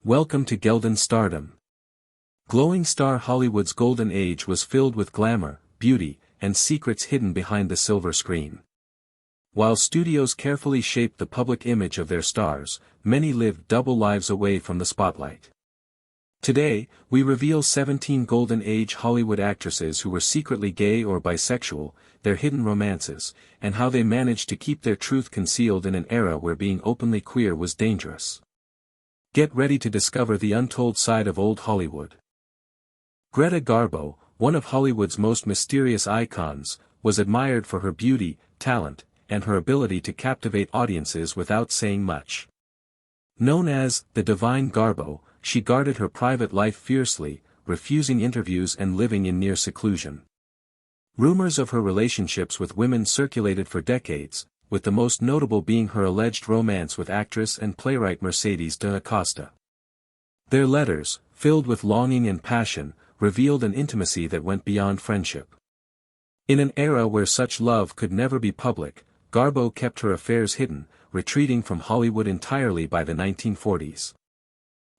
Welcome to Golden Stardom. Glowing star Hollywood's golden age was filled with glamour, beauty, and secrets hidden behind the silver screen. While studios carefully shaped the public image of their stars, many lived double lives away from the spotlight. Today, we reveal 17 Golden Age Hollywood actresses who were secretly gay or bisexual, their hidden romances, and how they managed to keep their truth concealed in an era where being openly queer was dangerous. Get ready to discover the untold side of old Hollywood. Greta Garbo, one of Hollywood's most mysterious icons, was admired for her beauty, talent, and her ability to captivate audiences without saying much. Known as the Divine Garbo, she guarded her private life fiercely, refusing interviews and living in near seclusion. Rumors of her relationships with women circulated for decades, with the most notable being her alleged romance with actress and playwright Mercedes da Costa. Their letters, filled with longing and passion, revealed an intimacy that went beyond friendship. In an era where such love could never be public, Garbo kept her affairs hidden, retreating from Hollywood entirely by the 1940s.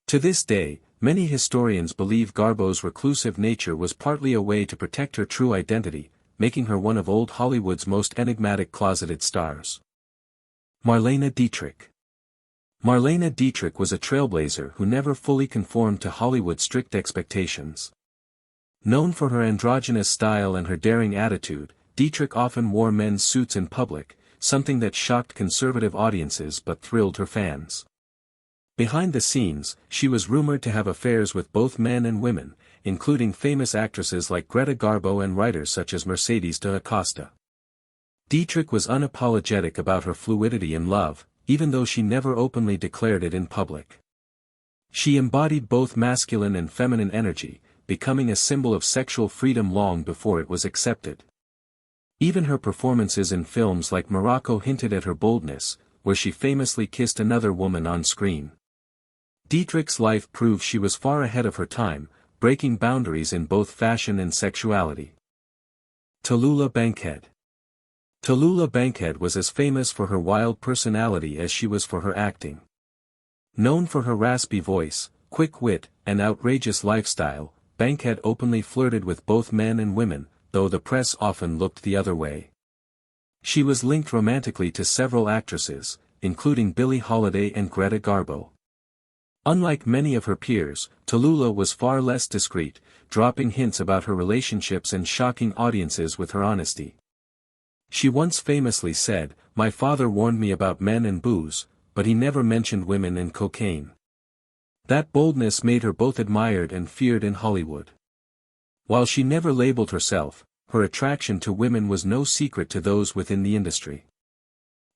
To this day, many historians believe Garbo's reclusive nature was partly a way to protect her true identity, making her one of old Hollywood's most enigmatic closeted stars. Marlene Dietrich. Marlene Dietrich was a trailblazer who never fully conformed to Hollywood's strict expectations. Known for her androgynous style and her daring attitude, Dietrich often wore men's suits in public, something that shocked conservative audiences but thrilled her fans. Behind the scenes, she was rumored to have affairs with both men and women, including famous actresses like Greta Garbo and writers such as Mercedes da Costa. Dietrich was unapologetic about her fluidity in love, even though she never openly declared it in public. She embodied both masculine and feminine energy, becoming a symbol of sexual freedom long before it was accepted. Even her performances in films like Morocco hinted at her boldness, where she famously kissed another woman on screen. Dietrich's life proves she was far ahead of her time, breaking boundaries in both fashion and sexuality. Tallulah Bankhead. Tallulah Bankhead was as famous for her wild personality as she was for her acting. Known for her raspy voice, quick wit, and outrageous lifestyle, Bankhead openly flirted with both men and women, though the press often looked the other way. She was linked romantically to several actresses, including Billie Holiday and Greta Garbo. Unlike many of her peers, Tallulah was far less discreet, dropping hints about her relationships and shocking audiences with her honesty. She once famously said, "My father warned me about men and booze, but he never mentioned women and cocaine." That boldness made her both admired and feared in Hollywood. While she never labeled herself, her attraction to women was no secret to those within the industry.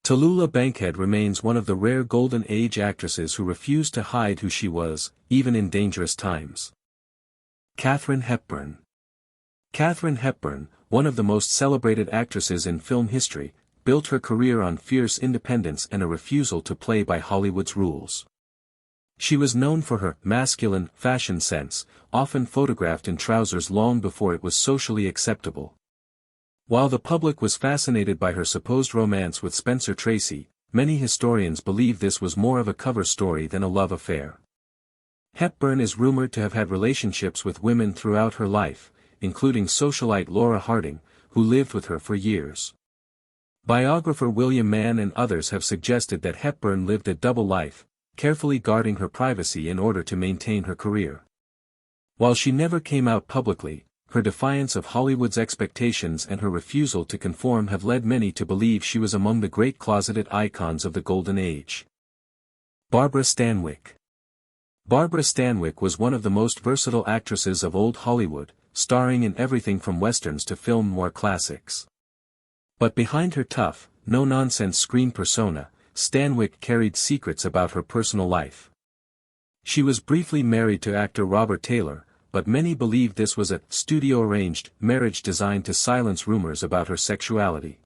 Tallulah Bankhead remains one of the rare Golden Age actresses who refused to hide who she was, even in dangerous times. Katharine Hepburn. Katharine Hepburn, one of the most celebrated actresses in film history, built her career on fierce independence and a refusal to play by Hollywood's rules. She was known for her masculine fashion sense, often photographed in trousers long before it was socially acceptable. While the public was fascinated by her supposed romance with Spencer Tracy, many historians believe this was more of a cover story than a love affair. Hepburn is rumored to have had relationships with women throughout her life, including socialite Laura Harding, who lived with her for years. Biographer William Mann and others have suggested that Hepburn lived a double life, carefully guarding her privacy in order to maintain her career. While she never came out publicly, her defiance of Hollywood's expectations and her refusal to conform have led many to believe she was among the great closeted icons of the Golden Age. Barbara Stanwyck. Barbara Stanwyck was one of the most versatile actresses of old Hollywood, starring in everything from westerns to film noir classics. But behind her tough, no-nonsense screen persona, Stanwyck carried secrets about her personal life. She was briefly married to actor Robert Taylor, but many believe this was a studio-arranged marriage designed to silence rumors about her sexuality.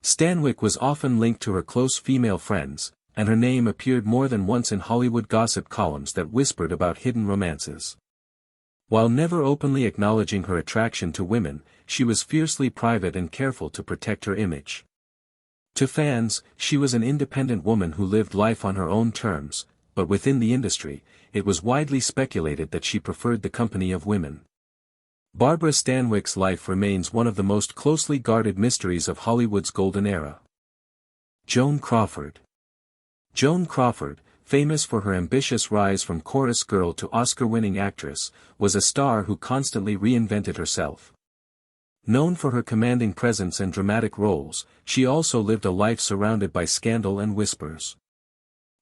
Stanwyck was often linked to her close female friends, and her name appeared more than once in Hollywood gossip columns that whispered about hidden romances. While never openly acknowledging her attraction to women, she was fiercely private and careful to protect her image. To fans, she was an independent woman who lived life on her own terms, but within the industry, it was widely speculated that she preferred the company of women. Barbara Stanwyck's life remains one of the most closely guarded mysteries of Hollywood's golden era. Joan Crawford. Joan Crawford, famous for her ambitious rise from chorus girl to Oscar-winning actress, was a star who constantly reinvented herself. Known for her commanding presence and dramatic roles, she also lived a life surrounded by scandal and whispers.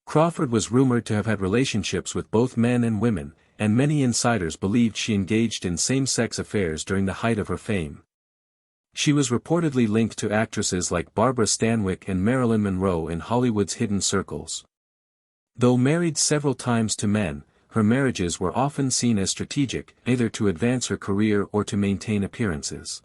Crawford was rumored to have had relationships with both men and women, and many insiders believed she engaged in same-sex affairs during the height of her fame. She was reportedly linked to actresses like Barbara Stanwyck and Marilyn Monroe in Hollywood's hidden circles. Though married several times to men, her marriages were often seen as strategic, either to advance her career or to maintain appearances.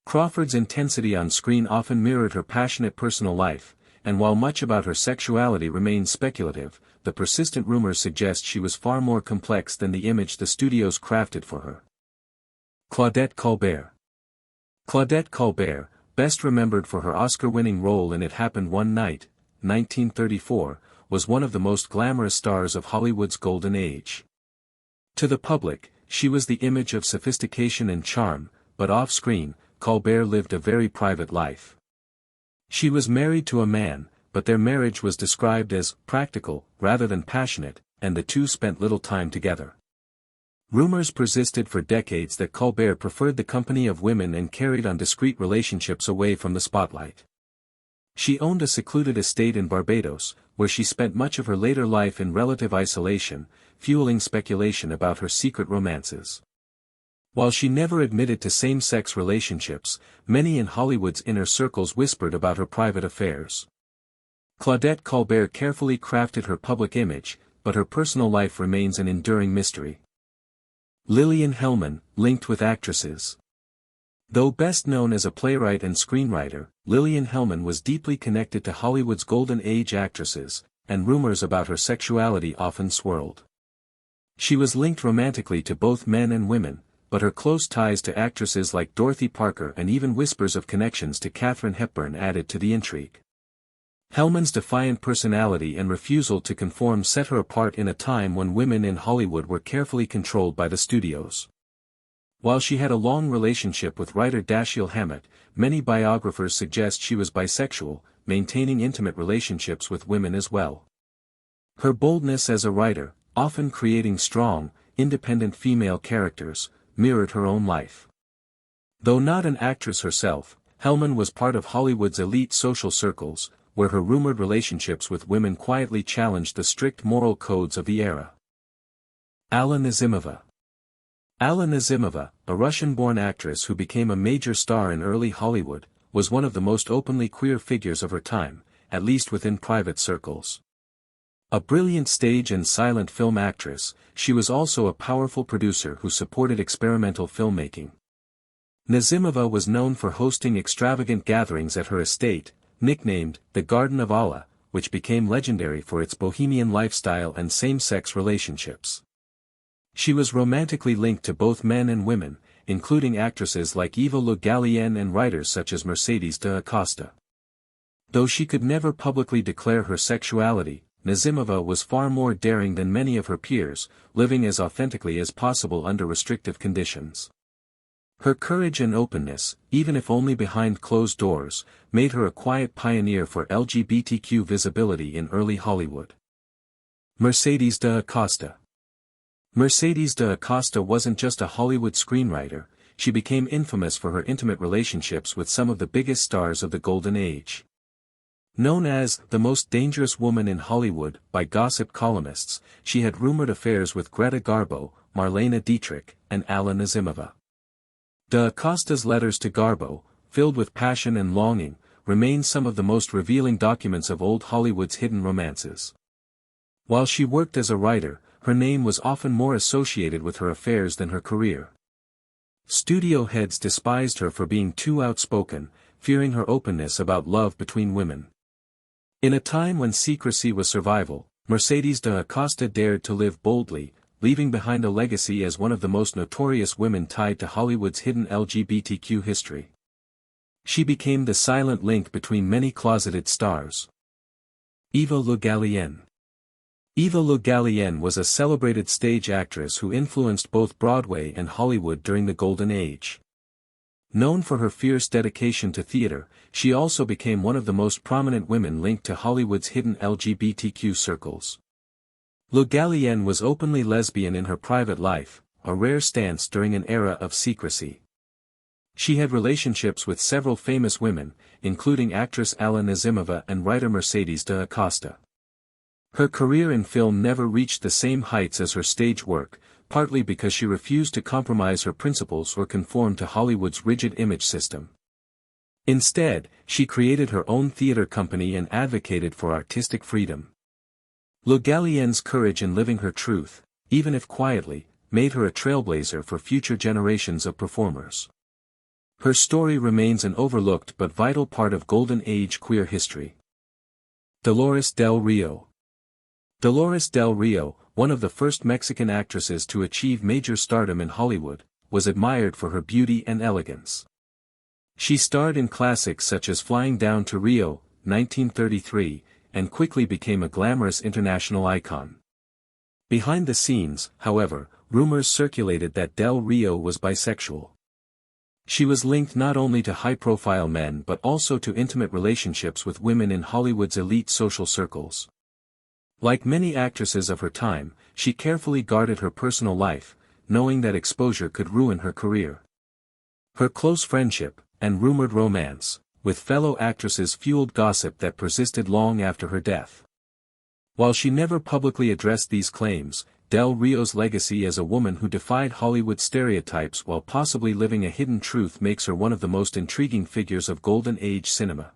Crawford's intensity on screen often mirrored her passionate personal life, and while much about her sexuality remains speculative, the persistent rumors suggest she was far more complex than the image the studios crafted for her. Claudette Colbert. Claudette Colbert, best remembered for her Oscar-winning role in It Happened One Night, 1934, was one of the most glamorous stars of Hollywood's golden age. To the public, she was the image of sophistication and charm, but off-screen, Colbert lived a very private life. She was married to a man, but their marriage was described as practical rather than passionate, and the two spent little time together. Rumors persisted for decades that Colbert preferred the company of women and carried on discreet relationships away from the spotlight. She owned a secluded estate in Barbados, where she spent much of her later life in relative isolation, fueling speculation about her secret romances. While she never admitted to same-sex relationships, many in Hollywood's inner circles whispered about her private affairs. Claudette Colbert carefully crafted her public image, but her personal life remains an enduring mystery. Lillian Hellman, linked with actresses. Though best known as a playwright and screenwriter, Lillian Hellman was deeply connected to Hollywood's golden age actresses, and rumors about her sexuality often swirled. She was linked romantically to both men and women, but her close ties to actresses like Dorothy Parker and even whispers of connections to Katharine Hepburn added to the intrigue. Hellman's defiant personality and refusal to conform set her apart in a time when women in Hollywood were carefully controlled by the studios. While she had a long relationship with writer Dashiell Hammett, many biographers suggest she was bisexual, maintaining intimate relationships with women as well. Her boldness as a writer, often creating strong, independent female characters, mirrored her own life. Though not an actress herself, Hellman was part of Hollywood's elite social circles, where her rumored relationships with women quietly challenged the strict moral codes of the era. Alla Nazimova. Alla Nazimova, a Russian-born actress who became a major star in early Hollywood, was one of the most openly queer figures of her time, at least within private circles. A brilliant stage and silent film actress, she was also a powerful producer who supported experimental filmmaking. Nazimova was known for hosting extravagant gatherings at her estate, nicknamed the Garden of Allah, which became legendary for its bohemian lifestyle and same-sex relationships. She was romantically linked to both men and women, including actresses like Eva Le Gallienne and writers such as Mercedes de Acosta. Though she could never publicly declare her sexuality, Nazimova was far more daring than many of her peers, living as authentically as possible under restrictive conditions. Her courage and openness, even if only behind closed doors, made her a quiet pioneer for LGBTQ visibility in early Hollywood. Mercedes de Acosta. Mercedes de Acosta wasn't just a Hollywood screenwriter, she became infamous for her intimate relationships with some of the biggest stars of the Golden Age. Known as the most dangerous woman in Hollywood by gossip columnists, she had rumored affairs with Greta Garbo, Marlene Dietrich, and Alla Nazimova. De Acosta's letters to Garbo, filled with passion and longing, remain some of the most revealing documents of old Hollywood's hidden romances. While she worked as a writer, her name was often more associated with her affairs than her career. Studio heads despised her for being too outspoken, fearing her openness about love between women. In a time when secrecy was survival, Mercedes de Acosta dared to live boldly, leaving behind a legacy as one of the most notorious women tied to Hollywood's hidden LGBTQ history. She became the silent link between many closeted stars. Eva Le Gallienne. Eva Le Gallienne was a celebrated stage actress who influenced both Broadway and Hollywood during the Golden Age. Known for her fierce dedication to theater, she also became one of the most prominent women linked to Hollywood's hidden LGBTQ circles. Le Gallienne was openly lesbian in her private life, a rare stance during an era of secrecy. She had relationships with several famous women, including actress Alla Nazimova and writer Mercedes de Acosta. Her career in film never reached the same heights as her stage work, partly because she refused to compromise her principles or conform to Hollywood's rigid image system. Instead, she created her own theater company and advocated for artistic freedom. Le Gallienne's courage in living her truth, even if quietly, made her a trailblazer for future generations of performers. Her story remains an overlooked but vital part of Golden Age queer history. Dolores del Rio. Dolores del Rio, one of the first Mexican actresses to achieve major stardom in Hollywood, was admired for her beauty and elegance. She starred in classics such as Flying Down to Rio, 1933, and quickly became a glamorous international icon. Behind the scenes, however, rumors circulated that Del Rio was bisexual. She was linked not only to high-profile men but also to intimate relationships with women in Hollywood's elite social circles. Like many actresses of her time, she carefully guarded her personal life, knowing that exposure could ruin her career. Her close friendship, and rumored romance, with fellow actresses fueled gossip that persisted long after her death. While she never publicly addressed these claims, Del Rio's legacy as a woman who defied Hollywood stereotypes while possibly living a hidden truth makes her one of the most intriguing figures of Golden Age cinema.